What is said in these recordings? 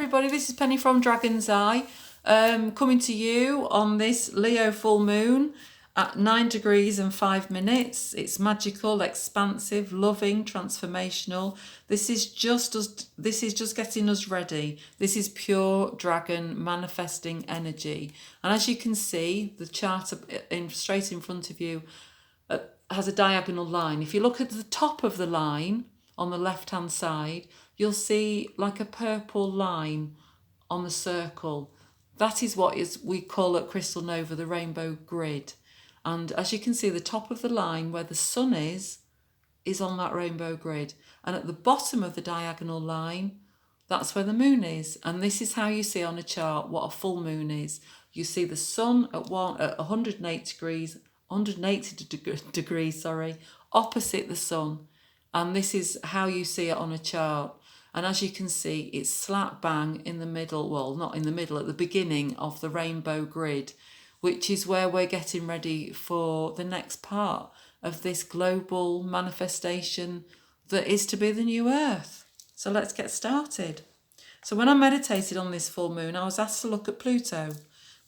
everybody, this is Penny from Dragon's Eye, coming to you on this Leo full moon at 9 degrees and 5 minutes. It's magical, expansive, loving, transformational. This is just getting us ready. This is pure dragon manifesting energy. And as you can see, the chart straight in front of you has a diagonal line. If you look at the top of the line on the left hand side, you'll see like a purple line on the circle. That is what we call at Crystal Nova the rainbow grid. And as you can see, the top of the line where the sun is on that rainbow grid. And at the bottom of the diagonal line, that's where the moon is. And this is how you see on a chart what a full moon is. You see the sun at 180 degrees, opposite the sun. And this is how you see it on a chart. And as you can see, it's slap bang in the middle, well, not in the middle, at the beginning of the rainbow grid, which is where we're getting ready for the next part of this global manifestation that is to be the new Earth. So let's get started. So when I meditated on this full moon, I was asked to look at Pluto.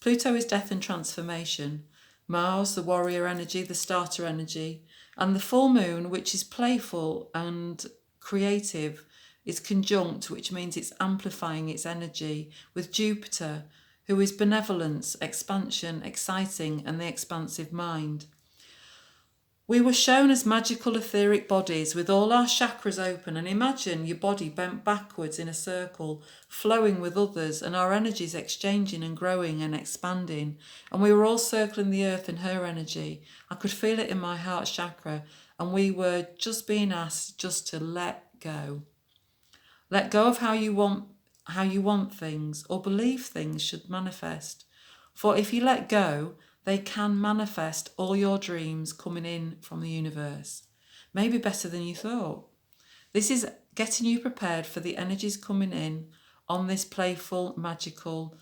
Pluto is death and transformation. Mars, the warrior energy, the starter energy, and the full moon, which is playful and creative, is conjunct, which means it's amplifying its energy, with Jupiter, who is benevolence, expansion, exciting, and the expansive mind. We were shown as magical etheric bodies with all our chakras open, and imagine your body bent backwards in a circle, flowing with others, and our energies exchanging and growing and expanding. And we were all circling the earth in her energy. I could feel it in my heart chakra, and we were just being asked just to let go. Let go of how you want things or believe things should manifest. For if you let go, they can manifest all your dreams coming in from the universe. Maybe better than you thought. This is getting you prepared for the energies coming in on this playful, magical,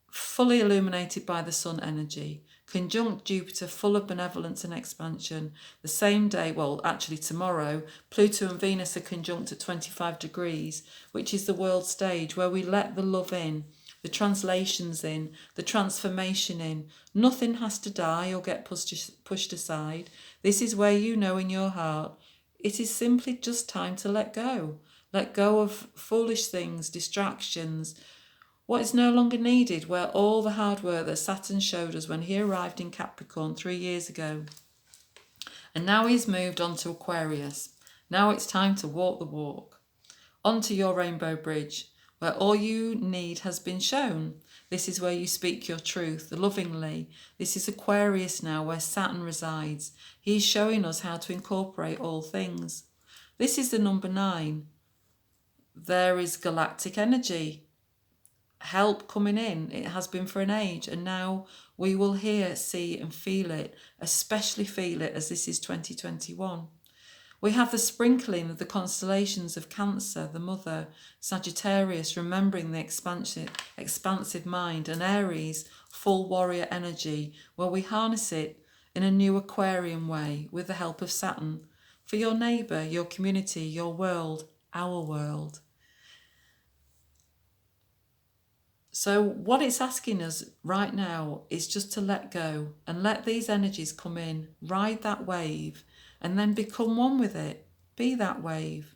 fully illuminated by the sun energy. Conjunct Jupiter, full of benevolence and expansion. The same day, well, actually tomorrow, Pluto and Venus are conjunct at 25 degrees, which is the world stage where we let the love in, the translations in, the transformation in. Nothing has to die or get pushed aside. This is where you know in your heart it is simply just time to let go. Let go of foolish things, distractions, what is no longer needed, where all the hard work that Saturn showed us when he arrived in Capricorn 3 years ago. And now he's moved on to Aquarius. Now it's time to walk the walk. Onto your rainbow bridge, where all you need has been shown. This is where you speak your truth, lovingly. This is Aquarius now, where Saturn resides. He's showing us how to incorporate all things. This is the number 9. There is galactic energy. Help coming in. It has been for an age, and now we will hear, see and feel it, especially feel it as this is 2021. We have the sprinkling of the constellations of Cancer, the mother, Sagittarius, remembering the expansive mind, and Aries, full warrior energy, where we harness it in a new Aquarian way with the help of Saturn for your neighbour, your community, your world, our world. So what it's asking us right now is just to let go and let these energies come in, ride that wave, and then become one with it. Be that wave.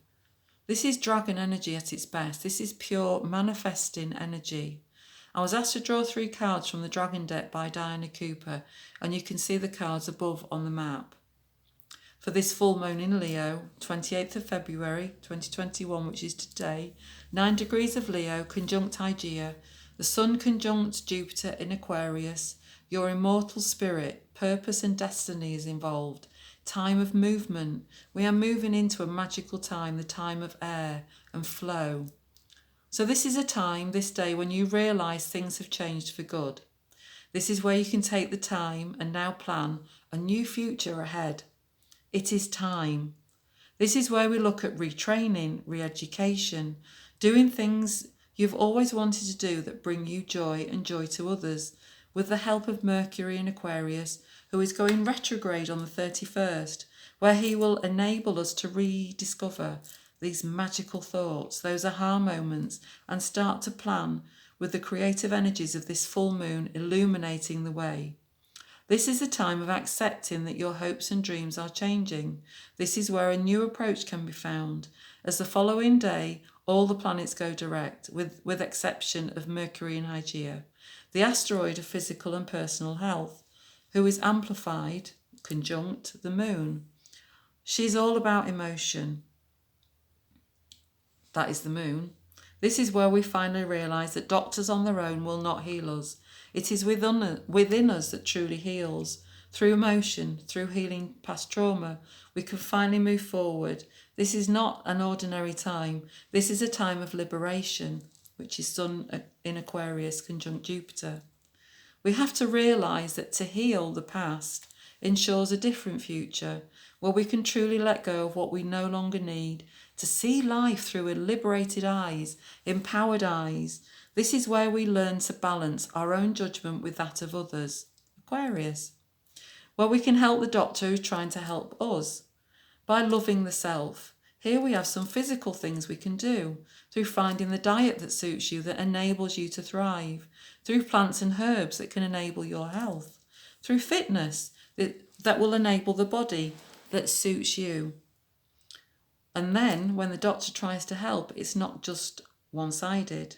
This is dragon energy at its best. This is pure manifesting energy. I was asked to draw 3 cards from the Dragon deck by Diana Cooper, and you can see the cards above on the map. For this full moon in Leo, 28th of February 2021, which is today, 9 degrees of Leo, conjunct Hygeia, the sun conjunct Jupiter in Aquarius, your immortal spirit, purpose and destiny is involved. Time of movement. We are moving into a magical time, the time of air and flow. So this is a time, this day, when you realise things have changed for good. This is where you can take the time and now plan a new future ahead. It is time. This is where we look at retraining, re-education, doing things you've always wanted to do that bring you joy and joy to others, with the help of Mercury in Aquarius, who is going retrograde on the 31st, where he will enable us to rediscover these magical thoughts, those aha moments, and start to plan with the creative energies of this full moon illuminating the way. This is a time of accepting that your hopes and dreams are changing. This is where a new approach can be found. As the following day, all the planets go direct, with exception of Mercury and Hygeia, the asteroid of physical and personal health, who is amplified, conjunct the moon. She's all about emotion. That is the moon. This is where we finally realise that doctors on their own will not heal us. It is within us that truly heals. Through emotion, through healing past trauma, we can finally move forward. This is not an ordinary time. This is a time of liberation, which is Sun in Aquarius conjunct Jupiter. We have to realise that to heal the past ensures a different future, where we can truly let go of what we no longer need, to see life through liberated eyes, empowered eyes. This is where we learn to balance our own judgment with that of others. Aquarius. Where we can help the doctor who's trying to help us by loving the self. Here we have some physical things we can do through finding the diet that suits you, that enables you to thrive, through plants and herbs that can enable your health, through fitness that will enable the body that suits you. And then when the doctor tries to help, it's not just one-sided.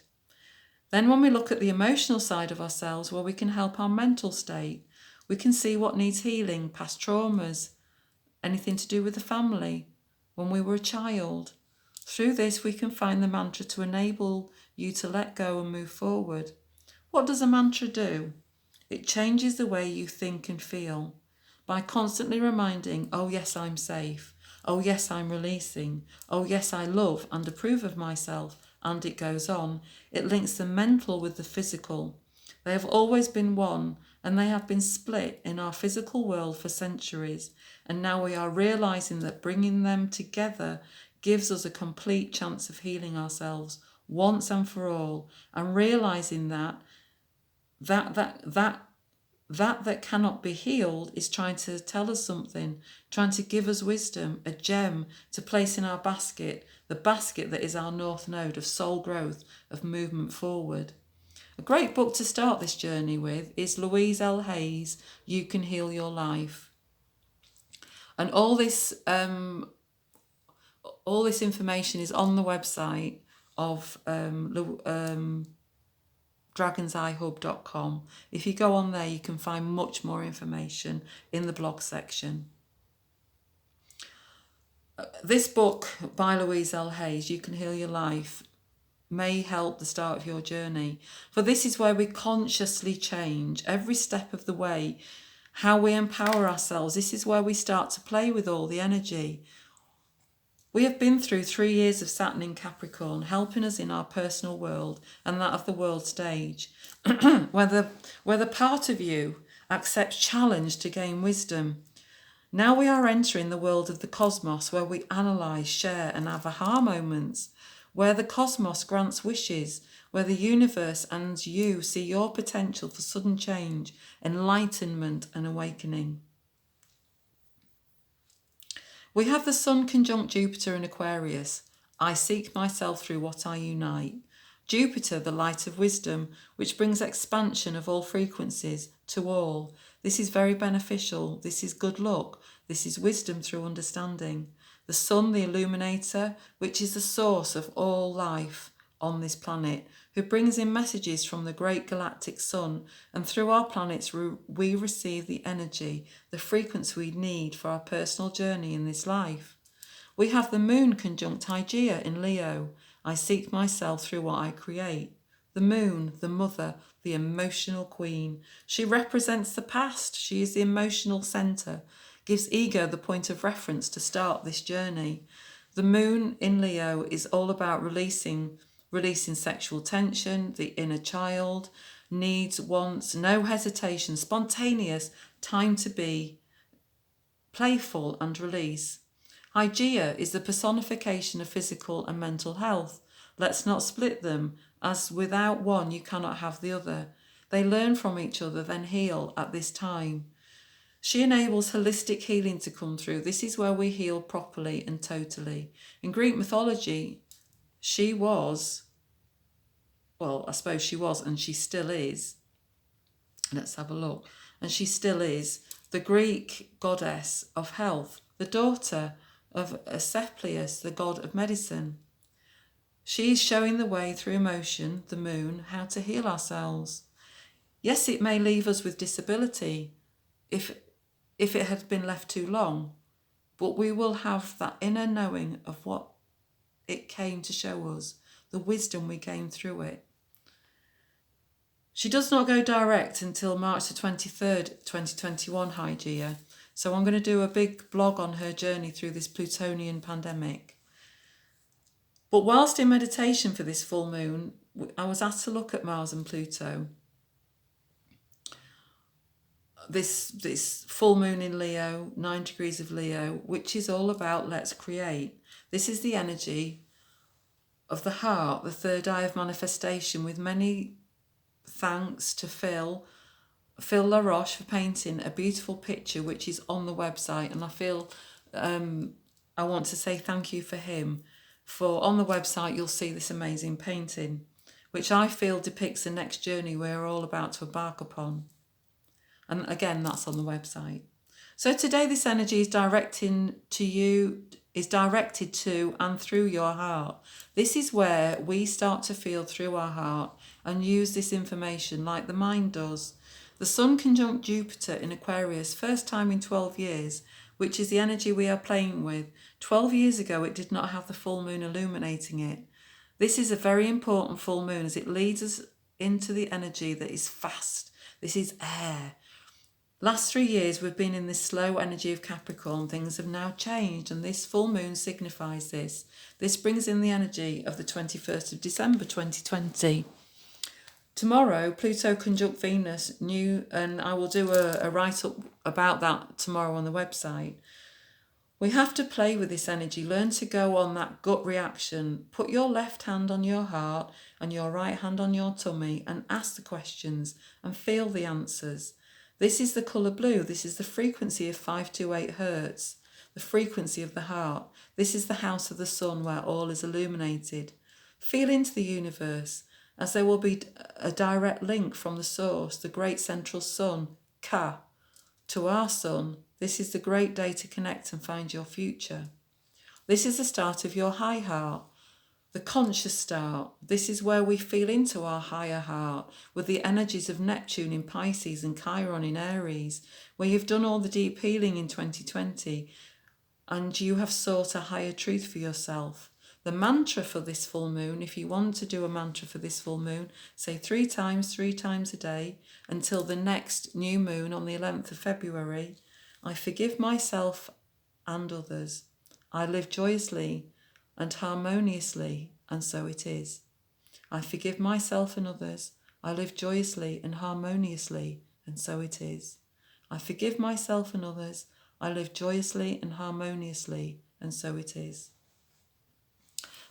Then when we look at the emotional side of ourselves, where we can help our mental state, we can see what needs healing, past traumas, anything to do with the family, when we were a child. Through this, we can find the mantra to enable you to let go and move forward. What does a mantra do? It changes the way you think and feel by constantly reminding, oh yes, I'm safe. Oh yes, I'm releasing. Oh yes, I love and approve of myself. And it goes on. It links the mental with the physical. They have always been one, and they have been split in our physical world for centuries. And now we are realising that bringing them together gives us a complete chance of healing ourselves once and for all, and realising that cannot be healed is trying to tell us something, trying to give us wisdom, a gem to place in our basket, the basket that is our north node of soul growth, of movement forward. A great book to start this journey with is Louise L. Hay's You Can Heal Your Life. And all this information is on the website of dragonseyehub.com. If you go on there, you can find much more information in the blog section. This book by Louise L. Hay's, You Can Heal Your Life, may help the start of your journey. For this is where we consciously change every step of the way, how we empower ourselves. This is where we start to play with all the energy. We have been through 3 years of Saturn in Capricorn, helping us in our personal world and that of the world stage, where the part of you accepts challenge to gain wisdom. Now we are entering the world of the cosmos, where we analyse, share and have aha moments, where the cosmos grants wishes, where the universe and you see your potential for sudden change, enlightenment and awakening. We have the Sun conjunct Jupiter in Aquarius. I seek myself through what I unite. Jupiter, the light of wisdom, which brings expansion of all frequencies to all. This is very beneficial. This is good luck. This is wisdom through understanding. The Sun, the illuminator, which is the source of all life on this planet, who brings in messages from the great galactic sun, and through our planets we receive the energy, the frequency we need for our personal journey in this life. We have the Moon conjunct Hygeia in Leo. I seek myself through what I create. The Moon, the mother, the emotional queen. She represents the past. She is the emotional centre, gives ego the point of reference to start this journey. The Moon in Leo is all about releasing sexual tension, the inner child, needs, wants, no hesitation, spontaneous, time to be, playful and release. Hygeia is the personification of physical and mental health. Let's not split them, as without one you cannot have the other. They learn from each other, then heal at this time. She enables holistic healing to come through. This is where we heal properly and totally. In Greek mythology, she was, well, I suppose she was, and she still is. Let's have a look. And she still is the Greek goddess of health, the daughter of Asclepius, the god of medicine. She is showing the way through emotion, the moon, how to heal ourselves. Yes, it may leave us with disability if it had been left too long, but we will have that inner knowing of what it came to show us, the wisdom we gained through it. She does not go direct until March the 23rd, 2021, Hygeia. So I'm going to do a big blog on her journey through this Plutonian pandemic. But whilst in meditation for this full moon, I was asked to look at Mars and Pluto. This full moon in Leo, 9 degrees of Leo, which is all about let's create. This is the energy of the heart, the third eye of manifestation, with many thanks to Phil Laroche for painting a beautiful picture which is on the website, and I feel I want to say thank you for him. For on the website you'll see this amazing painting which I feel depicts the next journey we're all about to embark upon, and again that's on the website. So today this energy is directed to and through your heart. This is where we start to feel through our heart and use this information like the mind does. The Sun conjunct Jupiter in Aquarius, first time in 12 years, which is the energy we are playing with. 12 years ago it did not have the full moon illuminating it. This is a very important full moon as it leads us into the energy that is fast. This is air. Last 3 years we've been in this slow energy of Capricorn. Things have now changed and this full moon signifies this. This brings in the energy of the 21st of December 2020. Tomorrow, Pluto conjunct Venus, and I will do a write-up about that tomorrow on the website. We have to play with this energy, learn to go on that gut reaction. Put your left hand on your heart and your right hand on your tummy and ask the questions and feel the answers. This is the colour blue. This is the frequency of 528 hertz, the frequency of the heart. This is the house of the sun where all is illuminated. Feel into the universe as there will be a direct link from the source, the great central sun, Ka, to our sun. This is the great day to connect and find your future. This is the start of your high heart, the conscious start. This is where we feel into our higher heart with the energies of Neptune in Pisces and Chiron in Aries, where you've done all the deep healing in 2020 and you have sought a higher truth for yourself. The mantra for this full moon, if you want to do a mantra for this full moon, say 3 times a day until the next new moon on the 11th of February. I forgive myself and others. I live joyously and harmoniously, and so it is. I forgive myself and others. I live joyously and harmoniously, and so it is. I forgive myself and others. I live joyously and harmoniously, and so it is.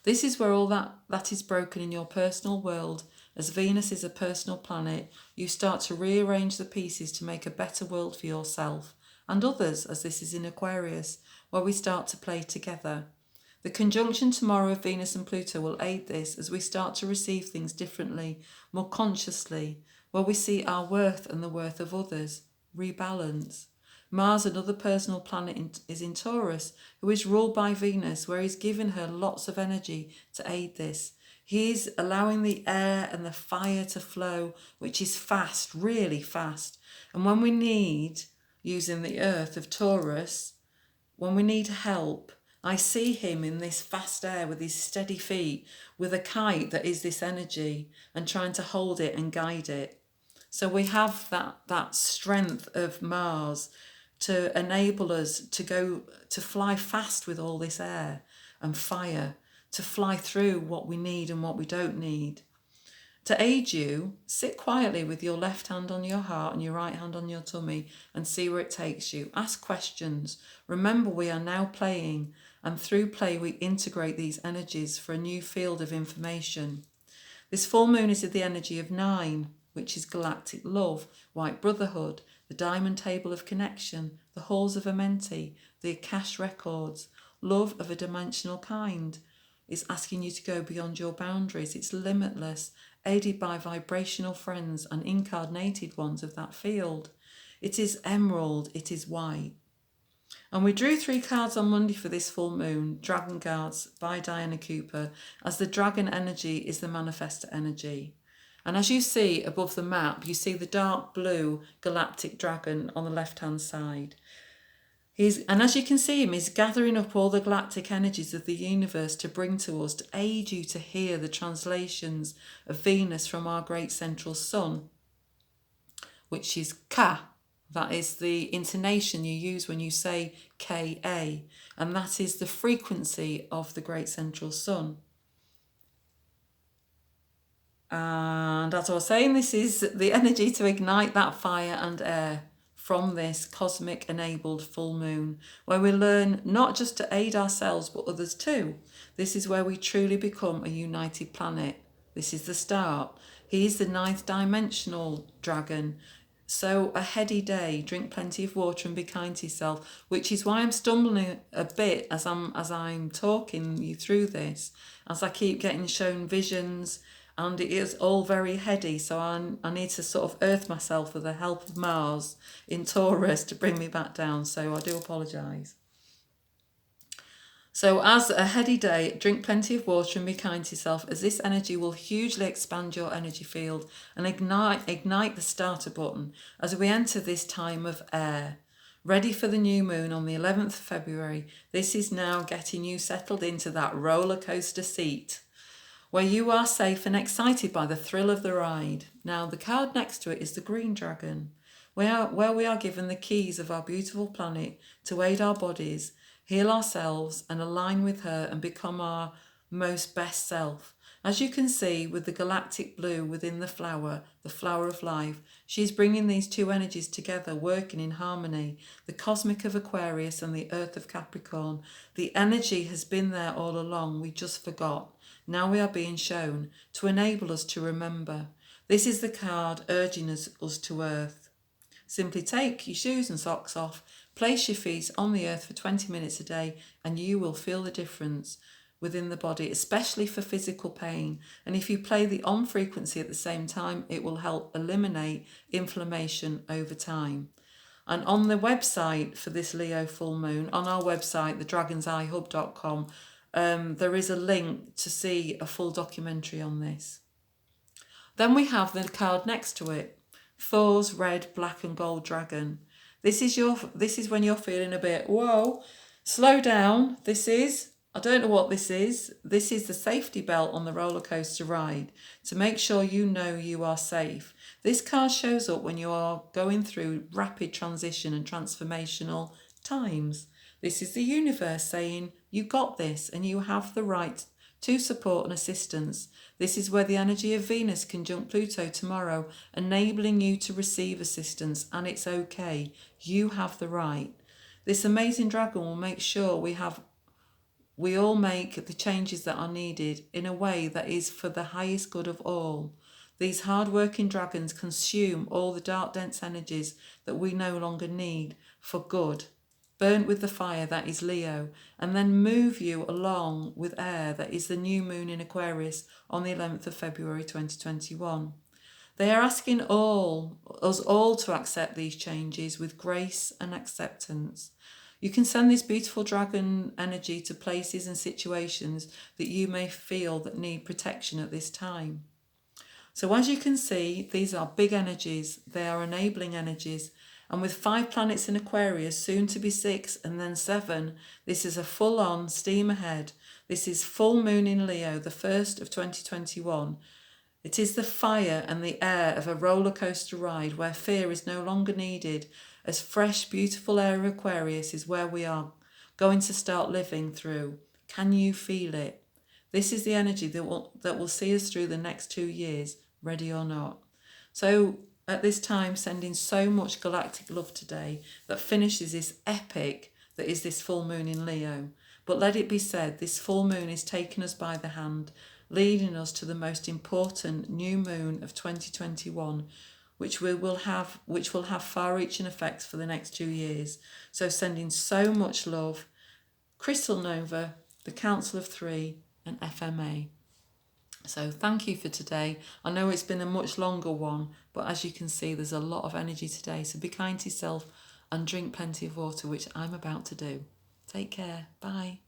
This is where all that is broken in your personal world. As Venus is a personal planet, you start to rearrange the pieces to make a better world for yourself and others, as this is in Aquarius, where we start to play together. The conjunction tomorrow of Venus and Pluto will aid this as we start to receive things differently, more consciously, where we see our worth and the worth of others. Rebalance. Mars, another personal planet, is in Taurus, who is ruled by Venus, where he's given her lots of energy to aid this. He's allowing the air and the fire to flow, which is fast, really fast. And when we need, using the earth of Taurus, when we need help, I see him in this fast air with his steady feet, with a kite that is this energy, and trying to hold it and guide it. So we have that strength of Mars to enable us to fly fast with all this air and fire, to fly through what we need and what we don't need. To aid you, sit quietly with your left hand on your heart and your right hand on your tummy and see where it takes you. Ask questions. Remember, we are now playing, and through play we integrate these energies for a new field of information. This full moon is the energy of 9, which is galactic love, white brotherhood. the diamond table of connection, the halls of Amenti, the Akash records, love of a dimensional kind. It's asking you to go beyond your boundaries. It's limitless, aided by vibrational friends and incarnated ones of that field. It is emerald, it is white. And we drew 3 cards on Monday for this full moon, Dragon Guards by Diana Cooper, as the dragon energy is the manifestor energy. And as you see above the map, you see the dark blue galactic dragon on the left-hand side. And as you can see him, he's gathering up all the galactic energies of the universe to bring to us, to aid you to hear the translations of Venus from our great central sun, which is Ka. That is the intonation you use when you say Ka, and that is the frequency of the great central sun. And as I was saying, this is the energy to ignite that fire and air from this cosmic enabled full moon, where we learn not just to aid ourselves but others too. This is where we truly become a united planet. This is the start. He is the 9th dimensional dragon. So a heady day, drink plenty of water and be kind to yourself, which is why I'm stumbling a bit as I'm talking you through this, as I keep getting shown visions, and it is all very heady, so I need to sort of earth myself with the help of Mars in Taurus to bring me back down, so I do apologise. So as a heady day, drink plenty of water and be kind to yourself, as this energy will hugely expand your energy field and ignite the starter button as we enter this time of air. Ready for the new moon on the 11th of February. This is now getting you settled into that roller coaster seat, where you are safe and excited by the thrill of the ride. Now, the card next to it is the green dragon, where we are given the keys of our beautiful planet to aid our bodies, heal ourselves and align with her and become our most best self. As you can see with the galactic blue within the flower of life, she's bringing these 2 energies together, working in harmony, the cosmic of Aquarius and the earth of Capricorn. The energy has been there all along, we just forgot. Now we are being shown to enable us to remember. This is the card urging us to earth. Simply take your shoes and socks off, place your feet on the earth for 20 minutes a day, and you will feel the difference within the body, especially for physical pain. And if you play the on frequency at the same time, it will help eliminate inflammation over time. And on the website for this Leo full moon, on our website, thedragon'seyehub.com, there is a link to see a full documentary on this. Then we have the card next to it, Thor's red, black and gold dragon. This is when you're feeling a bit, whoa, slow down. I don't know what this is. This is the safety belt on the roller coaster ride to make sure you know you are safe. This card shows up when you are going through rapid transition and transformational times. This is the universe saying, you got this and you have the right to support and assistance. This is where the energy of Venus conjunct Pluto tomorrow, enabling you to receive assistance, and it's okay. You have the right. This amazing dragon will make sure we all make the changes that are needed in a way that is for the highest good of all. These hard-working dragons consume all the dark, dense energies that we no longer need for good, burnt with the fire that is Leo, and then move you along with air that is the new moon in Aquarius on the 11th of February 2021. They are asking us all to accept these changes with grace and acceptance. You can send this beautiful dragon energy to places and situations that you may feel that need protection at this time. So as you can see, these are big energies. They are enabling energies. And with 5 planets in Aquarius, soon to be 6 and then 7, this is a full-on steam ahead. This is full moon in Leo, the 1st of 2021. It is the fire and the air of a roller coaster ride where fear is no longer needed, as fresh, beautiful air of Aquarius is where we are going to start living through. Can you feel it? This is the energy that will see us through the next 2 years, ready or not. So at this time, sending so much galactic love today that finishes this epic that is this full moon in Leo. But let it be said, this full moon is taking us by the hand, leading us to the most important new moon of 2021, which will have far-reaching effects for the next 2 years. So sending so much love, Crystal Nova, the Council of Three, and FMA. So thank you for today. I know it's been a much longer one, but as you can see, there's a lot of energy today. So be kind to yourself and drink plenty of water, which I'm about to do. Take care. Bye.